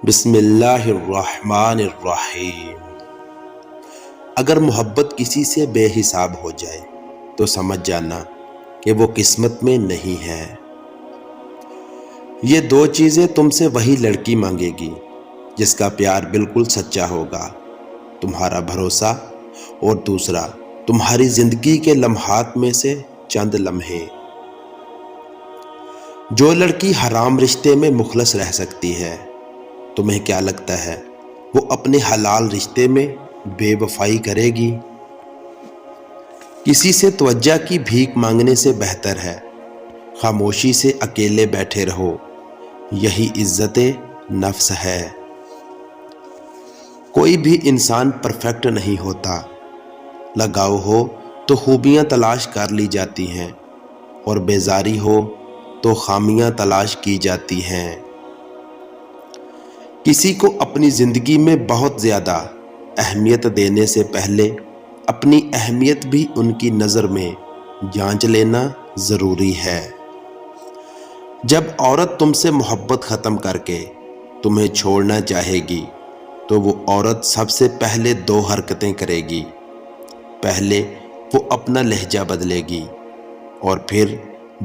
بسم اللہ الرحمن الرحیم۔ اگر محبت کسی سے بے حساب ہو جائے تو سمجھ جانا کہ وہ قسمت میں نہیں ہے۔ یہ دو چیزیں تم سے وہی لڑکی مانگے گی جس کا پیار بالکل سچا ہوگا، تمہارا بھروسہ، اور دوسرا تمہاری زندگی کے لمحات میں سے چند لمحے۔ جو لڑکی حرام رشتے میں مخلص رہ سکتی ہے، تمہیں کیا لگتا ہے وہ اپنے حلال رشتے میں بے وفائی کرے گی؟ کسی سے توجہ کی بھیک مانگنے سے بہتر ہے خاموشی سے اکیلے بیٹھے رہو، یہی عزت نفس ہے۔ کوئی بھی انسان پرفیکٹ نہیں ہوتا، لگاؤ ہو تو خوبیاں تلاش کر لی جاتی ہیں اور بیزاری ہو تو خامیاں تلاش کی جاتی ہیں۔ کسی کو اپنی زندگی میں بہت زیادہ اہمیت دینے سے پہلے اپنی اہمیت بھی ان کی نظر میں جانچ لینا ضروری ہے۔ جب عورت تم سے محبت ختم کر کے تمہیں چھوڑنا چاہے گی تو وہ عورت سب سے پہلے دو حرکتیں کرے گی۔ پہلے وہ اپنا لہجہ بدلے گی اور پھر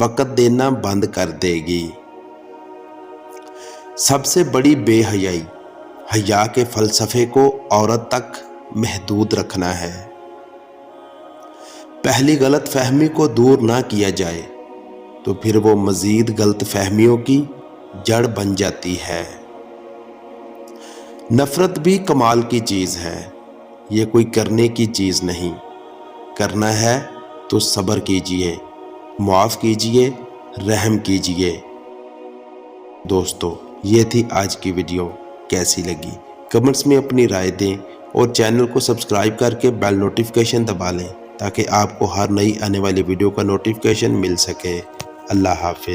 وقت دینا بند کر دے گی۔ سب سے بڑی بے حیائی حیا کے فلسفے کو عورت تک محدود رکھنا ہے۔ پہلی غلط فہمی کو دور نہ کیا جائے تو پھر وہ مزید غلط فہمیوں کی جڑ بن جاتی ہے۔ نفرت بھی کمال کی چیز ہے، یہ کوئی کرنے کی چیز نہیں۔ کرنا ہے تو صبر کیجئے، معاف کیجئے، رحم کیجئے۔ دوستو، یہ تھی آج کی ویڈیو، کیسی لگی کمنٹس میں اپنی رائے دیں اور چینل کو سبسکرائب کر کے بیل نوٹیفیکیشن دبا لیں تاکہ آپ کو ہر نئی آنے والی ویڈیو کا نوٹیفیکیشن مل سکے۔ اللہ حافظ۔